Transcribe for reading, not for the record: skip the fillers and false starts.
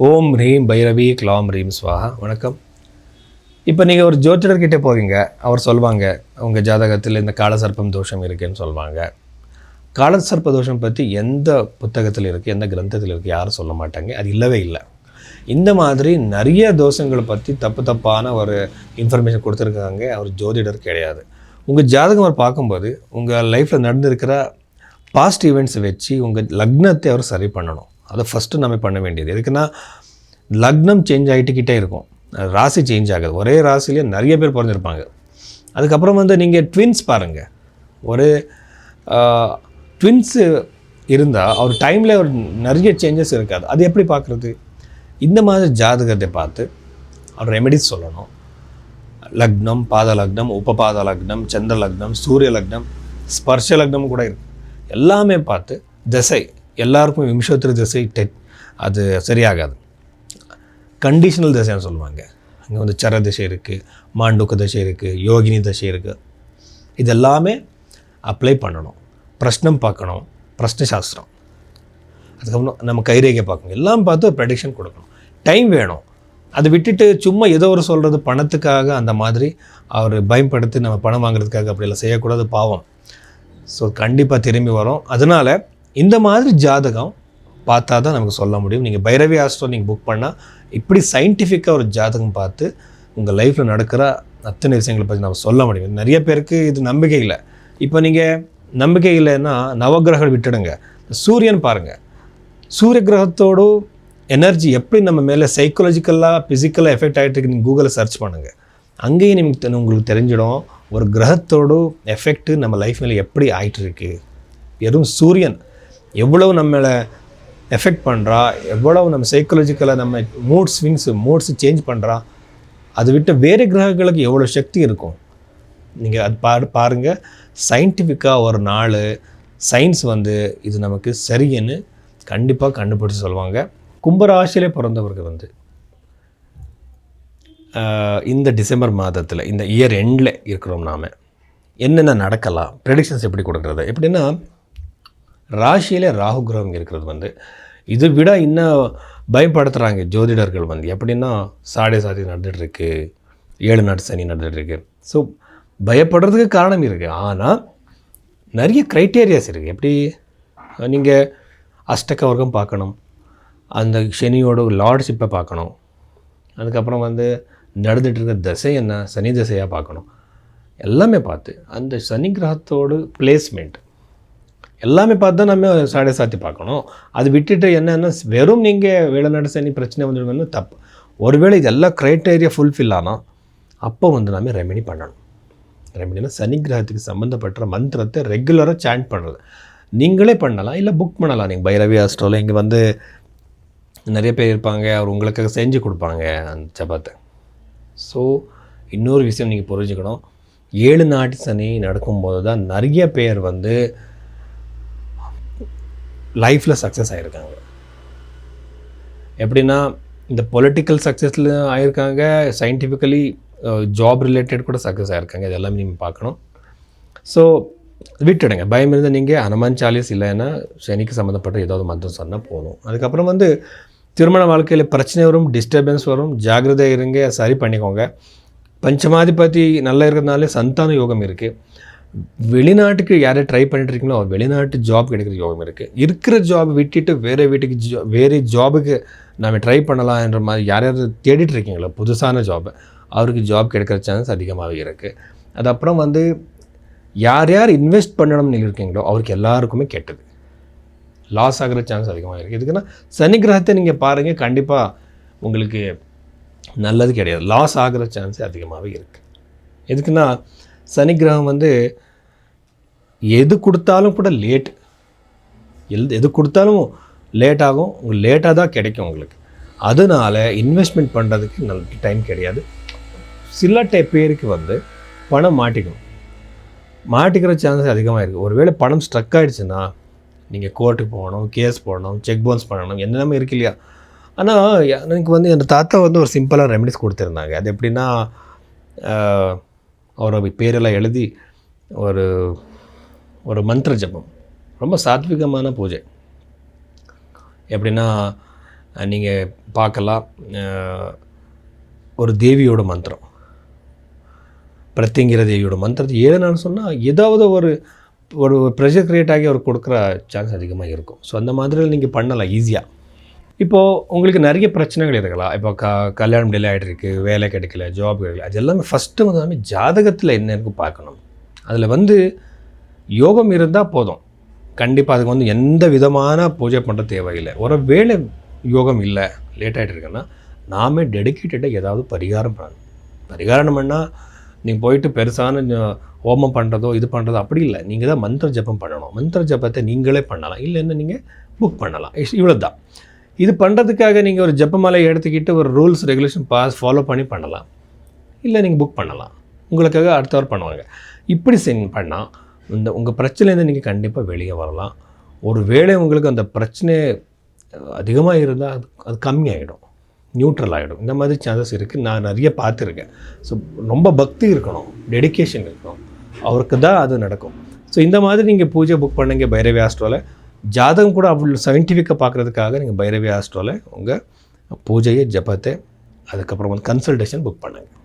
ஓம் ஹ்ரீம் பைரவி க்ளாம் ஹ்ரீம் ஸ்வாஹா. வணக்கம். இப்போ நீங்கள் ஒரு ஜோதிடர்கிட்ட போவீங்க, அவர் சொல்லுவாங்க உங்கள் ஜாதகத்தில் இந்த காலசர்ப்பம் தோஷம் இருக்குதுன்னு சொல்லுவாங்க. காலசர்ப்ப தோஷம் பற்றி எந்த புத்தகத்தில் இருக்குது, எந்த கிரந்தத்தில் இருக்குது, யாரும் சொல்ல மாட்டாங்க. அது இல்லவே இல்லை. இந்த மாதிரி நிறைய தோஷங்களை பற்றி தப்பான ஒரு இன்ஃபர்மேஷன் கொடுத்துருக்காங்க. அவர் ஜோதிடர் கிடையாது. உங்கள் ஜாதகம் அவர் பார்க்கும்போது உங்கள் லைஃப்பில் நடந்திருக்கிற பாஸ்ட் ஈவெண்ட்ஸை வச்சு உங்கள் லக்னத்தை அவர் சரி பண்ணணும். அதை ஃபஸ்ட்டு நம்ம பண்ண வேண்டியது. எதுக்குன்னா லக்னம் சேஞ்ச் ஆகிட்டுக்கிட்டே இருக்கும், ராசி சேஞ்ச் ஆகுது. ஒரே ராசிலேயே நிறைய பேர் பிறந்திருப்பாங்க. அதுக்கப்புறம் நீங்கள் ட்வின்ஸ் பாருங்கள். ஒரு ட்வின்ஸு இருந்தால் அவர் டைமில் ஒரு நிறைய சேஞ்சஸ் இருக்காது. அது எப்படி பார்க்குறது? இந்த மாதிரி ஜாதகத்தை பார்த்து அவர் ரெமெடிஸ் சொல்லணும். லக்னம், பாத லக்னம், உபபாத லக்னம், சந்திர லக்னம், சூரிய லக்னம், ஸ்பர்ஷ லக்னம் கூட இருக்குது. எல்லாமே பார்த்து திசை எல்லாருக்கும் விம்சோத்திர திசை அது சரியாகாது. கண்டிஷனல் திசைன்னு சொல்லுவாங்க. அங்கே சர திசை இருக்குது, மாண்டுக்க திசை இருக்குது, யோகினி திசை இருக்குது. இதெல்லாமே அப்ளை பண்ணணும். பிரஷ்னம் பார்க்கணும், பிரஷ்ன சாஸ்திரம். அதுக்கப்புறம் நம்ம கைரேகை பார்க்கணும். எல்லாம் பார்த்து ஒரு ப்ரெடிக்ஷன் கொடுக்கணும். டைம் வேணும். அதை விட்டுட்டு சும்மா ஏதோ ஒரு சொல்கிறது பணத்துக்காக அந்த மாதிரி அவர் பயன்படுத்தி நம்ம பணம் வாங்குறதுக்காக அப்படியெல்லாம் செய்யக்கூடாது, பாவம். ஸோ கண்டிப்பாக திரும்பி வரும். அதனால் இந்த மாதிரி ஜாதகம் பார்த்தா தான் நமக்கு சொல்ல முடியும். நீங்கள் பைரவி ஆஸ்ட்ரோ நீங்கள் புக் பண்ணால் இப்படி சயின்டிஃபிக்காக ஒரு ஜாதகம் பார்த்து உங்கள் லைஃப்பில் நடக்கிற அத்தனை விஷயங்களை பற்றி நம்ம சொல்ல முடியும். நிறைய பேருக்கு இது நம்பிக்கை இல்லை. இப்போ நீங்கள் நம்பிக்கை இல்லைன்னா நவகிரகங்கள் விட்டுடுங்க. சூரியன் பாருங்கள். சூரிய கிரகத்தோடு எனர்ஜி எப்படி நம்ம மேலே சைக்காலஜிக்கலாக ஃபிசிக்கலாக எஃபெக்ட் ஆகிட்டு இருக்கு, நீங்கள் கூகுளில் சர்ச் பண்ணுங்கள். அங்கேயும் உங்களுக்கு தெரிஞ்சிடும் ஒரு கிரகத்தோடு எஃபெக்ட்டு நம்ம லைஃப் மேலே எப்படி ஆகிட்டுருக்கு. வெறும் சூரியன் எவ்வளவு நம்மளை எஃபெக்ட் பண்ணுறா, எவ்வளவு நம்ம சைக்காலஜிக்கலாக நம்ம மூட்ஸ் சேஞ்ச் பண்ணுறா. அதை விட்டு வேறு கிரகங்களுக்கு எவ்வளோ சக்தி இருக்கும். நீங்கள் அது பாருங்கள். சயின்டிஃபிக்காக ஒரு நாள் சயின்ஸ் இது நமக்கு சரின்னு கண்டிப்பாக கண்டுபிடிச்சி சொல்லுவாங்க. கும்பராசியிலே பிறந்தவருக்கு இந்த டிசம்பர் மாதத்தில் இந்த இயர் எண்டில் இருக்கிறோம். நாம் என்னென்ன நடக்கலாம், ப்ரெடிக்ஷன்ஸ் எப்படி கொடுக்குறது எப்படின்னா, ராசியிலே ராகு கிரகம் இருக்கிறது இதை விட இன்னும் பயப்படுத்துகிறாங்க ஜோதிடர்கள். எப்படின்னா சாடை சாதி நடந்துகிட்ருக்கு, 7 நாட்டு சனி நடந்துகிட்ருக்கு. ஸோ பயப்படுறதுக்கு காரணம் இருக்குது. ஆனால் நிறைய க்ரைட்டீரியாஸ் இருக்குது. எப்படி நீங்கள் அஷ்டக வர்க்கம் பார்க்கணும், அந்த சனியோட லார்ட்ஷிப்பை பார்க்கணும். அதுக்கப்புறம் நடந்துகிட்ருக்க திசை என்ன, சனி திசையாக பார்க்கணும். எல்லாமே பார்த்து அந்த சனி கிரகத்தோடு பிளேஸ்மெண்ட் எல்லாமே பார்த்து தான் நம்ம சாடை சாத்தி பார்க்கணும். அது விட்டுட்டு என்னென்னா வெறும் நீங்கள் வேலைநாடு சனி பிரச்சனை வந்துடுவேன்னு தப்பு. ஒருவேளை இதெல்லாம் க்ரைட்டேரியா ஃபுல்ஃபில் ஆனால் அப்போ நம்ம ரெமெடி பண்ணணும். ரெமெடினா சனி கிரகத்துக்கு சம்மந்தப்பட்ட மந்திரத்தை ரெகுலராக சாண்ட் பண்ணுறது. நீங்களே பண்ணலாம், இல்லை புக் பண்ணலாம். நீங்கள் பைரவி ஆஸ்ட்ரோவில் இங்கே நிறைய பேர் இருப்பாங்க, அவர் உங்களுக்காக செஞ்சு கொடுப்பாங்க அந்த ஜபத்தை. ஸோ இன்னொரு விஷயம் நீங்கள் புரிஞ்சுக்கணும். 7 நாட்டு சனி நடக்கும்போது தான் நிறைய பேர் லைஃப்பில் சக்ஸஸ் ஆகிருக்காங்க. எப்படின்னா இந்த பொலிட்டிக்கல் சக்ஸஸில் ஆகிருக்காங்க, சயின்டிஃபிக்கலி ஜாப் ரிலேட்டட் கூட சக்ஸஸ் ஆகிருக்காங்க. இது எல்லாமே நீங்கள் பார்க்கணும். ஸோ விட்டுடுங்க. பயம் இருந்தால் நீங்கள் ஹனுமான் சாலிஸ் இல்லைன்னா சனிக்கு சம்மந்தப்பட்ட ஏதாவது மந்திரம் சொன்னால் போதும். அதுக்கப்புறம் திருமண வாழ்க்கையில் பிரச்சனை வரும், டிஸ்டர்பன்ஸ் வரும், ஜாகிரதை இருங்க, சரி பண்ணிக்கோங்க. பஞ்சமாதிபதி நல்லா இருக்கிறதுனாலே சந்தான யோகம் இருக்குது. வெளிநாட்டுக்கு யாரை ட்ரை பண்ணிட்டுருக்கீங்களோ அவர் வெளிநாட்டு ஜாப் கிடைக்கிற யோகம் இருக்குது. இருக்கிற ஜாப் விட்டுட்டு வேறு ஜாபுக்கு நம்ம ட்ரை பண்ணலாம்ன்ற மாதிரி யார் தேடிட்டு இருக்கீங்களோ புதுசான ஜாப், அவருக்கு ஜாப் கிடைக்கிற சான்ஸ் அதிகமாகவே இருக்குது. அது அப்புறம் யார் இன்வெஸ்ட் பண்ணணும்னு இருக்கீங்களோ அவருக்கு எல்லாருக்குமே கெட்டது, லாஸ் ஆகிற சான்ஸ் அதிகமாக இருக்குது. எதுக்குன்னா சனி கிரகத்தை நீங்கள் பாருங்கள், கண்டிப்பாக உங்களுக்கு நல்லது கிடையாது, லாஸ் ஆகிற சான்ஸ் அதிகமாகவே இருக்குது. எதுக்குன்னா சனி கிரகம் எது கொடுத்தாலும் கூட லேட், எது கொடுத்தாலும் லேட் ஆகும். உங்களுக்கு லேட்டாக தான் கிடைக்கும் உங்களுக்கு. அதனால் இன்வெஸ்ட்மெண்ட் பண்ணுறதுக்கு நல்ல டைம் கிடையாது. சில பேருக்கு பணம் மாட்டிக்கிற சான்ஸ் அதிகமாக இருக்குது. ஒருவேளை பணம் ஸ்ட்ரக் ஆகிடுச்சுன்னா நீங்கள் கோர்ட்டுக்கு போகணும், கேஸ் போடணும், செக் பவுன்ஸ் பண்ணணும், என்னென்னமே இருக்கு இல்லையா. ஆனால் எனக்கு என் தாத்தா ஒரு சிம்பிளாக ரெமெடிஸ் கொடுத்துருந்தாங்க. அது எப்படின்னா அவரோட பேரெல்லாம் எழுதி ஒரு மந்திர ஜபம், ரொம்ப சாத்விகமான பூஜை. எப்படின்னா நீங்கள் பார்க்கலாம். ஒரு தேவியோட மந்திரம், பிரத்யங்கிற தேவியோட மந்திரத்தை 7 நாள் சொன்னால் ஏதாவது ஒரு ப்ரெஷர் க்ரியேட் ஆகி அவர் கொடுக்குற சான்ஸ் அதிகமாக இருக்கும். ஸோ அந்த மாதிரி நீங்கள் பண்ணலாம் ஈஸியாக. இப்போது உங்களுக்கு நிறைய பிரச்சனைகள் இருக்கலாம். இப்போ கல்யாணம் டிலே ஆகிட்டுருக்கு, வேலை கிடைக்கல, ஜாப் கிடைக்கல. அது எல்லாமே ஃபஸ்ட்டு வந்து ஜாதகத்தில் என்னன்னு பார்க்கணும். அதில் யோகம் இருந்தால் போதும். கண்டிப்பாக அதுக்கு எந்த விதமான பூஜை பண்ணுற தேவையில்லை. ஒரு வேலை யோகம் இல்லை, லேட் ஆகிட்டு இருக்குன்னா நாமே டெடிக்கேட்டடாக ஏதாவது பரிகாரம் பண்ணணும். பரிகாரம் பண்ணால் நீங்கள் போயிட்டு பெருசான ஹோமம் பண்ணுறதோ இது பண்ணுறதோ அப்படி இல்லை. நீங்கள் தான் மந்திர ஜபம் பண்ணணும். மந்திர ஜபத்தை நீங்களே பண்ணலாம், இல்லைன்னா நீங்கள் புக் பண்ணலாம். இவ்வளோ தான். இது பண்ணுறதுக்காக நீங்கள் ஒரு ஜபமாலை எடுத்துக்கிட்டு ஒரு ரூல்ஸ் ரெகுலேஷன் ஃபாலோ பண்ணலாம், இல்லை நீங்கள் புக் பண்ணலாம். உங்களுக்காக அடுத்தவர் பண்ணுவாங்க. இப்படி பண்ணால் உங்கள் பிரச்சனைலேருந்து நீங்கள் கண்டிப்பாக வெளியே வரலாம். ஒரு வேளை உங்களுக்கு அந்த பிரச்சனை அதிகமாக இருந்தால் அது கம்மியாகிடும், நியூட்ரல் ஆகிடும். இந்த மாதிரி சான்சஸ் இருக்குது, நான் நிறைய பார்த்துருக்கேன். ஸோ ரொம்ப பக்தி இருக்கணும், டெடிக்கேஷன் இருக்கணும், அவருக்கு தான் அது நடக்கும். ஸோ இந்த மாதிரி நீங்கள் பூஜை புக் பண்ணுங்க பைரவி ஆஸ்ட்ரோவில். ஜாதகம் கூட அவ்வளோ சயின்டிஃபிக்காக பார்க்குறதுக்காக நீங்கள் பைரவி ஆஸ்ட்ரோவில் உங்கள் பூஜையை ஜபத்தை அதுக்கப்புறம் கன்சல்டேஷன் புக் பண்ணுங்கள்.